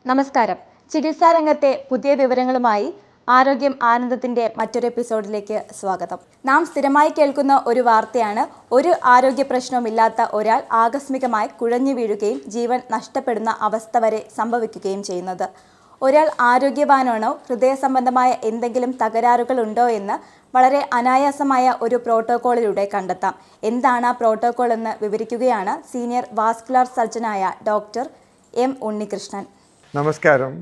നമസ്കാരം. ചികിത്സാ രംഗത്തെ പുതിയ വിവരങ്ങളുമായി ആരോഗ്യം ആനന്ദത്തിന്റെ മറ്റൊരു എപ്പിസോഡിലേക്ക് സ്വാഗതം. നാം സ്ഥിരമായി കേൾക്കുന്ന ഒരു വാർത്തയാണ് ഒരു ആരോഗ്യ പ്രശ്നവുമില്ലാത്ത ഒരാൾ ആകസ്മികമായി കുഴഞ്ഞു വീഴുകയും ജീവൻ നഷ്ടപ്പെടുന്ന അവസ്ഥ വരെ സംഭവിക്കുകയും ചെയ്യുന്നത്. ഒരാൾ ആരോഗ്യവാനാണോ, ഹൃദയ സംബന്ധമായ എന്തെങ്കിലും തകരാറുകൾ ഉണ്ടോ എന്ന് വളരെ അനായാസമായ ഒരു പ്രോട്ടോക്കോളിലൂടെ കണ്ടെത്താം. എന്താണ് ആ പ്രോട്ടോക്കോൾ എന്ന് വിവരിക്കുകയാണ് സീനിയർ വാസ്കുലർ സർജനായ ഡോക്ടർ എം ഉണ്ണികൃഷ്ണൻ. നമസ്കാരം,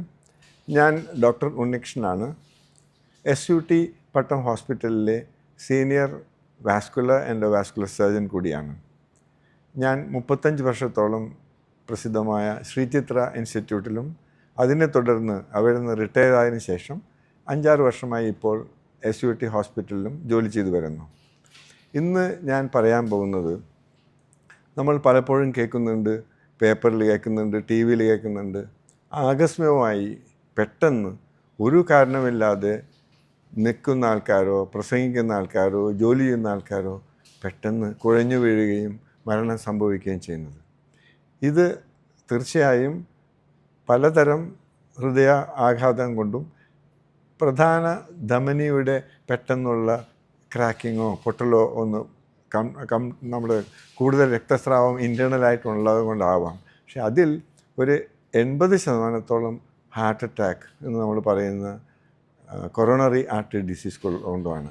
ഞാൻ ഡോക്ടർ ഉണ്ണികൃഷ്ണനാണ്. SUT പട്ടം ഹോസ്പിറ്റലിലെ സീനിയർ വാസ്കുലർ എൻഡോവാസ്കുലർ സർജൻ കൂടിയാണ്. ഞാൻ 35 വർഷത്തോളം പ്രസിദ്ധമായ ശ്രീചിത്ര ഇൻസ്റ്റിറ്റ്യൂട്ടിലും അതിനെ തുടർന്ന് അവിടെ നിന്ന് റിട്ടയർ ആയതിനു ശേഷം 5-6 വർഷമായി ഇപ്പോൾ SUT ഹോസ്പിറ്റലിലും ജോലി ചെയ്തു വരുന്നു. ഇന്ന് ഞാൻ പറയാൻ പോകുന്നത്, നമ്മൾ പലപ്പോഴും കേൾക്കുന്നുണ്ട്, പേപ്പറിൽ കേൾക്കുന്നുണ്ട്, TV-യിൽ കേൾക്കുന്നുണ്ട്, ആകസ്മികമായി പെട്ടെന്ന് ഒരു കാരണമില്ലാതെ നിൽക്കുന്ന ആൾക്കാരോ പ്രസംഗിക്കുന്ന ആൾക്കാരോ ജോലി ചെയ്യുന്ന ആൾക്കാരോ പെട്ടെന്ന് കുഴഞ്ഞു വീഴുകയും മരണം സംഭവിക്കുകയും ചെയ്യുന്നത്. ഇത് തീർച്ചയായും പലതരം ഹൃദയ ആഘാതം കൊണ്ടും പ്രധാന ധമനിയുടെ പെട്ടെന്നുള്ള ക്രാക്കിങ്ങോ പൊട്ടലോ ഒന്ന് നമ്മൾ കൂടുതൽ രക്തസ്രാവം ഇൻറ്റേർണലായിട്ടുള്ളത് കൊണ്ടാവാം. പക്ഷെ അതിൽ ഒരു 80% ഹാർട്ട് അറ്റാക്ക് എന്ന് നമ്മൾ പറയുന്ന കൊറോണറി ആർട്ടറി ഡിസീസ് കൊണ്ടുമാണ്.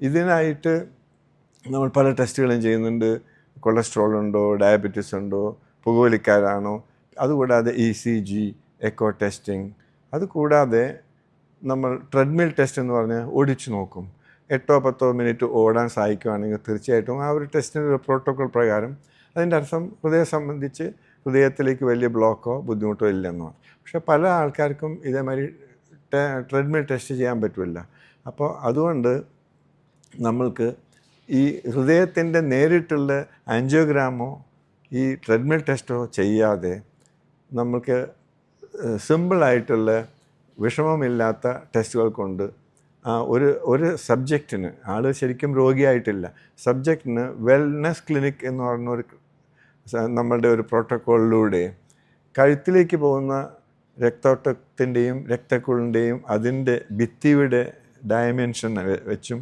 ഇതിനായിട്ട് നമ്മൾ പല ടെസ്റ്റുകളും ചെയ്യുന്നുണ്ട്. കൊളസ്ട്രോൾ ഉണ്ടോ, ഡയബറ്റീസ് ഉണ്ടോ, പുകവലിക്കാരാണോ, അതുകൂടാതെ ECG, എക്കോ ടെസ്റ്റിംഗ്, അതുകൂടാതെ നമ്മൾ ട്രെഡ്മിൽ ടെസ്റ്റ് എന്ന് പറഞ്ഞാൽ ഓടിച്ചു നോക്കും. 8-10 മിനിറ്റ് ഓടാൻ സഹായിക്കുകയാണെങ്കിൽ തീർച്ചയായിട്ടും ആ ഒരു ടെസ്റ്റിൻ്റെ ഒരു പ്രോട്ടോക്കോൾ പ്രകാരം അതിൻ്റെ അർത്ഥം ഹൃദയം സംബന്ധിച്ച് ഹൃദയത്തിലേക്ക് വലിയ ബ്ലോക്കോ ബുദ്ധിമുട്ടോ ഇല്ലെന്നാണ്. പക്ഷേ പല ആൾക്കാർക്കും ഇതേമാതിരി ട്രെഡ്മിൽ ടെസ്റ്റ് ചെയ്യാൻ പറ്റില്ല. അപ്പോൾ അതുകൊണ്ട് നമ്മൾക്ക് ഈ ഹൃദയത്തിൻ്റെ നേരിട്ടുള്ള ആൻജിയോഗ്രാമോ ഈ ട്രെഡ്മിൽ ടെസ്റ്റോ ചെയ്യാതെ നമുക്ക് സിമ്പിളായിട്ടുള്ള വിഷമമില്ലാത്ത ടെസ്റ്റുകൾ കൊണ്ട് ഒരു സബ്ജക്റ്റിന്, ആൾ ശരിക്കും രോഗിയായിട്ടില്ല, സബ്ജക്റ്റിന് വെൽനെസ് ക്ലിനിക് എന്ന് പറഞ്ഞൊരു നമ്മളുടെ ഒരു പ്രോട്ടോക്കോളിലൂടെ കഴുത്തിലേക്ക് പോകുന്ന രക്തോട്ടത്തിൻ്റെയും രക്തക്കുഴലിൻ്റെയും അതിൻ്റെ ഭിത്തിയുടെ ഡയമെൻഷൻ വെച്ചും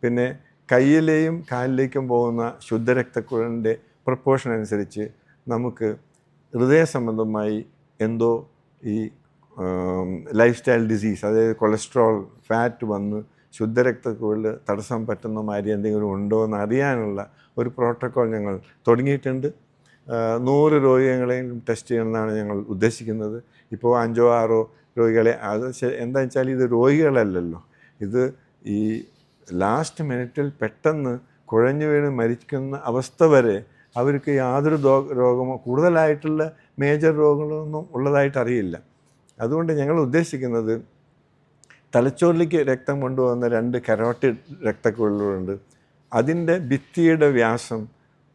പിന്നെ കയ്യിലെയും കാലിലേക്കും പോകുന്ന ശുദ്ധരക്തക്കുഴലിൻ്റെ പ്രപ്പോർഷൻ അനുസരിച്ച് നമുക്ക് ഹൃദയ സംബന്ധമായി എന്തോ ഈ ലൈഫ് സ്റ്റൈൽ ഡിസീസ്, അതായത് കൊളസ്ട്രോൾ, ഫാറ്റ് വന്ന് ശുദ്ധരക്തക്കുഴൽ തടസ്സം പറ്റുന്ന മാതിരി എന്തെങ്കിലും ഉണ്ടോ എന്ന് അറിയാനുള്ള ഒരു പ്രോട്ടോക്കോൾ ഞങ്ങൾ തുടങ്ങിയിട്ടുണ്ട്. 100 രോഗികളെയും ടെസ്റ്റ് ചെയ്യണമെന്നാണ് ഞങ്ങൾ ഉദ്ദേശിക്കുന്നത്. ഇപ്പോൾ 5-6 രോഗികളെ, അത് എന്താ വെച്ചാൽ ഇത് രോഗികളല്ലല്ലോ, ഇത് ഈ ലാസ്റ്റ് മിനിറ്റിൽ പെട്ടെന്ന് കുഴഞ്ഞു വീണ് മരിക്കുന്ന അവസ്ഥ വരെ അവർക്ക് യാതൊരു രോഗമോ കൂടുതലായിട്ടുള്ള മേജർ രോഗങ്ങളൊന്നും ഉള്ളതായിട്ട് അറിയില്ല. അതുകൊണ്ട് ഞങ്ങൾ ഉദ്ദേശിക്കുന്നത്, തലച്ചോറിലേക്ക് രക്തം കൊണ്ടുപോകുന്ന 2 കരോട്ടിഡ് രക്തക്കുഴലുകളുണ്ട്. അതിൻ്റെ ഭിത്തിയുടെ വ്യാസം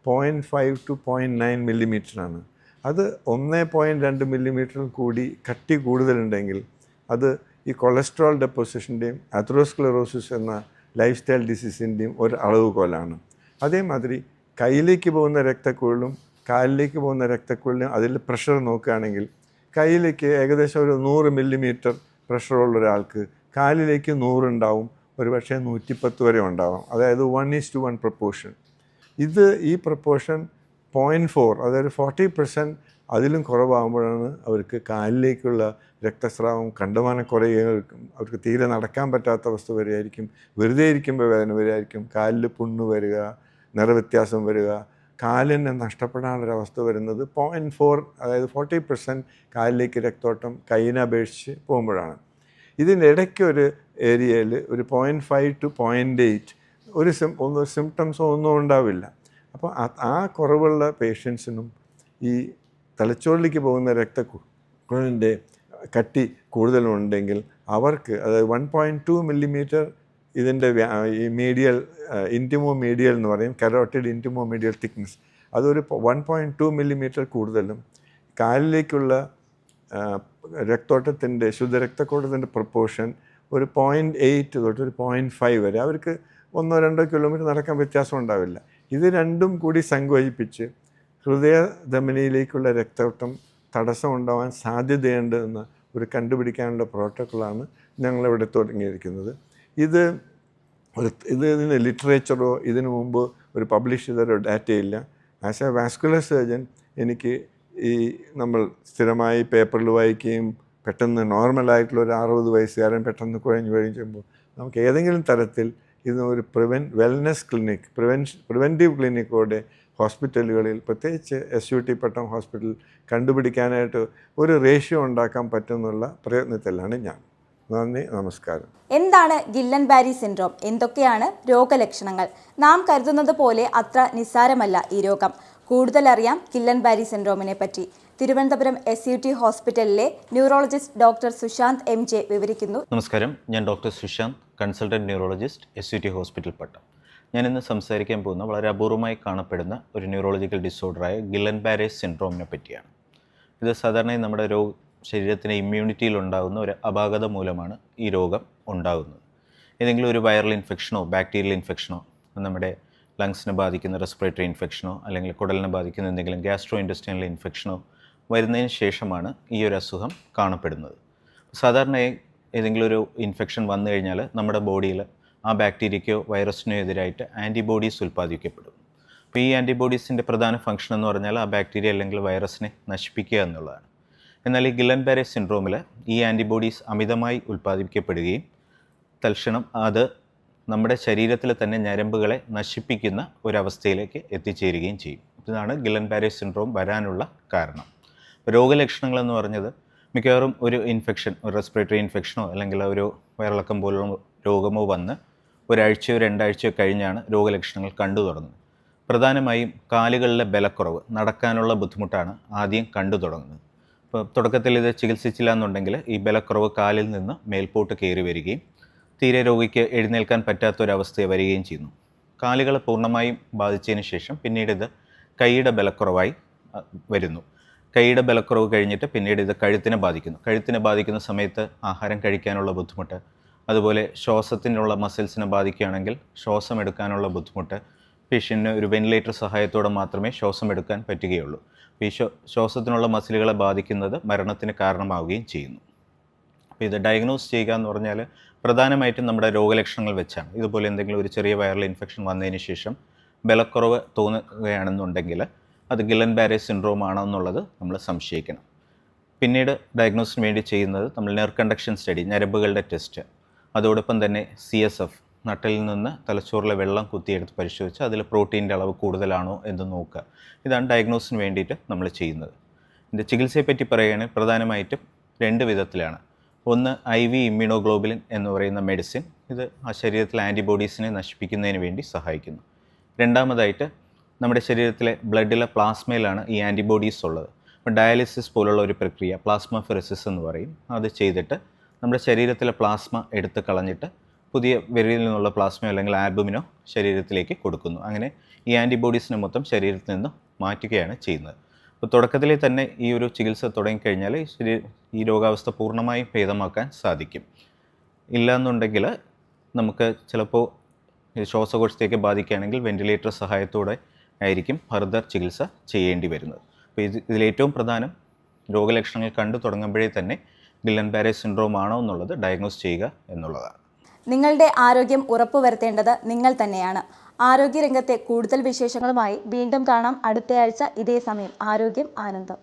0.5 to 0.9 മില്ലിമീറ്ററാണ്. അത് 1.2 മില്ലിമീറ്ററിൽ കൂടി കട്ടി കൂടുതലുണ്ടെങ്കിൽ അത് ഈ കൊളസ്ട്രോൾ ഡെപ്പോസിഷൻ്റെയും അതെറോസ്ക്ലെറോസിസ് എന്ന ലൈഫ് സ്റ്റൈൽ ഡിസീസിൻ്റെയും ഒരു അളവുകോലാണ്. അതേമാതിരി കയ്യിലേക്ക് പോകുന്ന രക്തക്കുഴലും കാലിലേക്ക് പോകുന്ന രക്തക്കുഴലും അതിൽ പ്രഷർ നോക്കുകയാണെങ്കിൽ കയ്യിലേക്ക് ഏകദേശം ഒരു 100 മില്ലിമീറ്റർ പ്രഷറുള്ള ഒരാൾക്ക് കാലിലേക്ക് 100 ഉണ്ടാവും, ഒരുപക്ഷെ 110 വരെ ഉണ്ടാവാം. അതായത് 1:1 പ്രപ്പോർഷൻ. ഈ പ്രപ്പോർഷൻ 0.4, അതായത് 40% അതിലും കുറവാകുമ്പോഴാണ് അവർക്ക് കാലിലേക്കുള്ള രക്തസ്രാവം കണ്ടമാനം കുറയുകയും അവർക്ക് തീരെ നടക്കാൻ പറ്റാത്ത അവസ്ഥ വരികയായിരിക്കും. വെറുതെ ഇരിക്കുമ്പോൾ വേദന വരികയായിരിക്കും, കാലിൽ പുണ്ണ് വരിക, നിറവ്യത്യാസം വരിക, കാലിന് നഷ്ടപ്പെടാനൊരവസ്ഥ വരുന്നത് 0.4, അതായത് 40% കാലിലേക്ക് രക്തോട്ടം കയ്യിനെ അപേക്ഷിച്ച് പോകുമ്പോഴാണ്. ഇതിൻ്റെ ഇടയ്ക്ക് ഒരു ഏരിയയിൽ ഒരു 0.5 to 0.8 ഒന്നും സിംറ്റംസോ ഒന്നും ഉണ്ടാവില്ല. അപ്പോൾ ആ കുറവുള്ള പേഷ്യൻസിനും ഈ തലച്ചോറിലേക്ക് പോകുന്ന രക്തക്കുഴലിൻ്റെ കട്ടി കൂടുതലുണ്ടെങ്കിൽ അവർക്ക്, അതായത് 1.2 മില്ലിമീറ്റർ ഇതിൻ്റെ ഈ മീഡിയൽ ഇൻറ്റിമോ മീഡിയൽ എന്ന് പറയും, കരോട്ടിഡ് ഇൻറ്റിമോ മീഡിയൽ തിക്നെസ്, അതൊരു 1.2 മില്ലിമീറ്റർ കൂടുതലും കാലിലേക്കുള്ള രക്തോട്ടത്തിൻ്റെ ശുദ്ധരക്തക്കോട്ടത്തിൻ്റെ പ്രപ്പോർഷൻ ഒരു 0.8 തൊട്ട് ഒരു 0.5 വരെ, അവർക്ക് 1-2 കിലോമീറ്റർ നടക്കാൻ വ്യത്യാസം ഉണ്ടാവില്ല. ഇത് രണ്ടും കൂടി സങ്കോചിപ്പിച്ച് ഹൃദയധമനിയിലേക്കുള്ള രക്തോട്ടം തടസ്സം ഉണ്ടാവാൻ സാധ്യതയുണ്ടെന്ന് കണ്ടുപിടിക്കാനുള്ള പ്രോട്ടോക്കോളാണ് ഞങ്ങളിവിടെ തുടങ്ങിയിരിക്കുന്നത്. ഇതിന് ലിറ്ററേച്ചറോ ഇതിനു മുമ്പ് ഒരു പബ്ലിഷ് ചെയ്തൊരു ഡാറ്റയില്ല. ആസ് എ വാസ്കുലർ സർജൻ എനിക്ക് നമ്മൾ സ്ഥിരമായി പേപ്പറിൽ വായിക്കുകയും പെട്ടെന്ന് നോർമലായിട്ടുള്ള ഒരു 60 വയസ്സുകാരൻ പെട്ടെന്ന് കുഴഞ്ഞു കഴിയുമ്പോൾ നമുക്ക് ഏതെങ്കിലും തരത്തിൽ ഇതിനൊരു വെൽനസ് ക്ലിനിക്, പ്രിവെൻറ്റീവ് ക്ലിനിക്കോടെ ഹോസ്പിറ്റലുകളിൽ, പ്രത്യേകിച്ച് SUT പട്ടം ഹോസ്പിറ്റൽ കണ്ടുപിടിക്കാനായിട്ട് ഒരു റേഷ്യോ ഉണ്ടാക്കാൻ പറ്റുമെന്നുള്ള പ്രയത്നത്തിലാണ് ഞാൻ. നന്ദി, നമസ്കാരം. എന്താണ് ഗില്ലൻ ബാരി സിൻഡ്രോം? എന്തൊക്കെയാണ് രോഗലക്ഷണങ്ങൾ? നാം കരുതുന്നത് പോലെ അത്ര നിസ്സാരമല്ല ഈ രോഗം. കൂടുതൽ അറിയാം ഗില്ലൻ ബാരി സിൻഡ്രോമിനെ പറ്റി. തിരുവനന്തപുരം SUT ഹോസ്പിറ്റലിലെ ന്യൂറോളജിസ്റ്റ് ഡോക്ടർ സുശാന്ത് MJ വിവരിക്കുന്നു. നമസ്കാരം, ഞാൻ doctor Sushant, consultant neurologist SUT hospital Pattom. ഞാനിന്ന് സംസാരിക്കാൻ പോകുന്ന വളരെ അപൂർവമായി കാണപ്പെടുന്ന ഒരു ന്യൂറോളജിക്കൽ ഡിസോർഡറായ ഗില്ലൻ ബാരെ സിൻഡ്രോമിനെ പറ്റിയാണ്. ഇത് സാധാരണയായി നമ്മുടെ ശരീരത്തിൻ്റെ ഇമ്മ്യൂണിറ്റിയിൽ ഉണ്ടാകുന്ന ഒരു അപാകത മൂലമാണ് ഈ രോഗം ഉണ്ടാകുന്നത്. ഏതെങ്കിലും ഒരു വൈറൽ ഇൻഫെക്ഷനോ ബാക്ടീരിയൽ ഇൻഫെക്ഷനോ, നമ്മുടെ ലങ്സിനെ ബാധിക്കുന്ന റെസ്പിറേറ്ററി ഇൻഫെക്ഷനോ അല്ലെങ്കിൽ കുടലിനെ ബാധിക്കുന്ന എന്തെങ്കിലും ഗ്യാസ്ട്രോ ഇൻറ്റെസ്റ്റൈനൽ ഇൻഫെക്ഷനോ വരുന്നതിന് ശേഷമാണ് ഈ ഒരു അസുഖം കാണപ്പെടുന്നത്. സാധാരണയായി ഏതെങ്കിലും ഒരു ഇൻഫെക്ഷൻ വന്നു കഴിഞ്ഞാൽ നമ്മുടെ ബോഡിയിൽ ആ ബാക്ടീരിയയ്ക്കോ വൈറസിനോ എതിരായിട്ട് ആൻറ്റിബോഡീസ് ഉൽപ്പാദിക്കപ്പെടും. അപ്പോൾ ഈ ആൻറ്റിബോഡീസിൻ്റെ പ്രധാന ഫംഗ്ഷൻ എന്ന് പറഞ്ഞാൽ ആ ബാക്ടീരിയ അല്ലെങ്കിൽ വൈറസിനെ നശിപ്പിക്കുക എന്നുള്ളതാണ്. എന്നാൽ ഈ ഗില്ലൻ ബാരെ സിൻഡ്രോമിൽ ഈ ആൻറ്റിബോഡീസ് അമിതമായി ഉൽപ്പാദിപ്പിക്കപ്പെടുകയും തൽക്ഷണം അത് നമ്മുടെ ശരീരത്തിൽ തന്നെ ഞരമ്പുകളെ നശിപ്പിക്കുന്ന ഒരവസ്ഥയിലേക്ക് എത്തിച്ചേരുകയും ചെയ്യും. ഇതാണ് ഗില്ലൻ ബാരെ സിൻഡ്രോം വരാനുള്ള കാരണം. രോഗലക്ഷണങ്ങളെന്ന് പറഞ്ഞത് മിക്കവാറും ഒരു ഇൻഫെക്ഷൻ, ഒരു റെസ്പിറേറ്ററി ഇൻഫെക്ഷനോ അല്ലെങ്കിൽ ഒരു വയറിളക്കം പോലുള്ള രോഗമോ വന്ന് ഒരാഴ്ചയോ 2 ആഴ്ചയോ കഴിഞ്ഞാണ് രോഗലക്ഷണങ്ങൾ കണ്ടു തുടങ്ങുന്നത്. പ്രധാനമായും കാലുകളിലെ ബലക്കുറവ്, നടക്കാനുള്ള ബുദ്ധിമുട്ടാണ് ആദ്യം കണ്ടു തുടങ്ങുന്നത്. ഇപ്പോൾ തുടക്കത്തിൽ ഇത് ചികിത്സിച്ചില്ല എന്നുണ്ടെങ്കിൽ ഈ ബലക്കുറവ് കാലിൽ നിന്ന് മേൽപോട്ട് കയറി വരികയും തീരെ രോഗിക്ക് എഴുന്നേൽക്കാൻ പറ്റാത്തൊരവസ്ഥ വരികയും ചെയ്യുന്നു. കാലുകൾ പൂർണ്ണമായും ബാധിച്ചതിന് ശേഷം പിന്നീട് ഇത് കൈയുടെ ബലക്കുറവായി വരുന്നു. കൈയുടെ ബലക്കുറവ് കഴിഞ്ഞിട്ട് പിന്നീട് ഇത് കഴുത്തിനെ ബാധിക്കുന്നു. കഴുത്തിനെ ബാധിക്കുന്ന സമയത്ത് ആഹാരം കഴിക്കാനുള്ള ബുദ്ധിമുട്ട്, അതുപോലെ ശ്വാസത്തിനുള്ള മസിൽസിനെ ബാധിക്കുകയാണെങ്കിൽ ശ്വാസം എടുക്കാനുള്ള ബുദ്ധിമുട്ട്, പേഷ്യൻറ്റിന് ഒരു വെന്റിലേറ്റർ സഹായത്തോടെ മാത്രമേ ശ്വാസം എടുക്കാൻ പറ്റുകയുള്ളൂ. ഈ ശ്വാസത്തിനുള്ള മസിലുകളെ ബാധിക്കുന്നത് മരണത്തിന് കാരണമാവുകയും ചെയ്യുന്നു. അപ്പോൾ ഇത് ഡയഗ്നോസ് ചെയ്യുക എന്ന് പറഞ്ഞാൽ പ്രധാനമായിട്ടും നമ്മുടെ രോഗലക്ഷണങ്ങൾ വെച്ചാണ്. ഇതുപോലെ എന്തെങ്കിലും ഒരു ചെറിയ വൈറൽ ഇൻഫെക്ഷൻ വന്നതിന് ശേഷം ബലക്കുറവ് തോന്നുകയാണെന്നുണ്ടെങ്കിൽ അത് ഗില്ലൻ ബാരെ സിൻഡ്രോം ആണോ എന്നുള്ളത് നമ്മൾ സംശയിക്കണം. പിന്നീട് ഡയഗ്നോസിന് വേണ്ടി ചെയ്യുന്നത് നമ്മൾ നെർവ് കണ്ടക്ഷൻ സ്റ്റഡി, ഞരമ്പുകളുടെ ടെസ്റ്റ്, അതോടൊപ്പം തന്നെ CSF, നട്ടലിൽ നിന്ന് തലച്ചോറിലെ വെള്ളം കുത്തിയെടുത്ത് പരിശോധിച്ച് അതിൽ പ്രോട്ടീൻ്റെ അളവ് കൂടുതലാണോ എന്ന് നോക്കുക. ഇതാണ് ഡയഗ്നോസിന് വേണ്ടിയിട്ട് നമ്മൾ ചെയ്യുന്നത്. ഇതിൻ്റെ ചികിത്സയെപ്പറ്റി പറയുകയാണെങ്കിൽ പ്രധാനമായിട്ടും 2 വിധത്തിലാണ്. ഒന്ന് IV ഇമ്മ്യൂണോഗ്ലോബുലിൻ എന്ന് പറയുന്ന മെഡിസിൻ. ഇത് ആ ശരീരത്തിലെ ആൻറ്റിബോഡീസിനെ നശിപ്പിക്കുന്നതിന് വേണ്ടി സഹായിക്കുന്നു. രണ്ടാമതായിട്ട് നമ്മുടെ ശരീരത്തിലെ ബ്ലഡിലെ പ്ലാസ്മയിലാണ് ഈ ആൻറ്റിബോഡീസ് ഉള്ളത്. അപ്പോൾ ഡയാലിസിസ് പോലുള്ള ഒരു പ്രക്രിയ, പ്ലാസ്മഫെറിസിസ് എന്ന് പറയും, അത് ചെയ്തിട്ട് നമ്മുടെ ശരീരത്തിലെ പ്ലാസ്മ എടുത്ത് കളഞ്ഞിട്ട് പുതിയ വെരിയിൽ നിന്നുള്ള പ്ലാസ്മയോ അല്ലെങ്കിൽ ആൽബുമിനോ ശരീരത്തിലേക്ക് കൊടുക്കുന്നു. അങ്ങനെ ഈ ആൻറ്റിബോഡീസിനെ മൊത്തം ശരീരത്തിൽ നിന്ന് മാറ്റുകയാണ് ചെയ്യുന്നത്. അപ്പോൾ തുടക്കത്തിൽ തന്നെ ഈ ഒരു ചികിത്സ തുടങ്ങിക്കഴിഞ്ഞാൽ ഈ രോഗാവസ്ഥ പൂർണ്ണമായും ഭേദമാക്കാൻ സാധിക്കും. ഇല്ലയെന്നുണ്ടെങ്കിൽ നമുക്ക് ചിലപ്പോൾ ശ്വാസകോശത്തേക്ക് ബാധിക്കുകയാണെങ്കിൽ വെന്റിലേറ്റർ സഹായത്തോടെ ആയിരിക്കും ഫർദർ ചികിത്സ ചെയ്യേണ്ടി വരുന്നത്. അപ്പോൾ ഇതിലേറ്റവും പ്രധാനം രോഗലക്ഷണങ്ങൾ കണ്ടു തുടങ്ങുമ്പോഴേ തന്നെ ഗില്ലൻ ബാരെ സിൻഡ്രോം ആണോ എന്നുള്ളത് ഡയഗ്നോസ് ചെയ്യുക എന്നുള്ളതാണ്. നിങ്ങളുടെ ആരോഗ്യം ഉറപ്പുവരുത്തേണ്ടത് നിങ്ങൾ തന്നെയാണ്. ആരോഗ്യരംഗത്തെ കൂടുതൽ വിശേഷങ്ങളുമായി വീണ്ടും കാണാം അടുത്തയാഴ്ച ഇതേ സമയം. ആരോഗ്യം ആനന്ദം.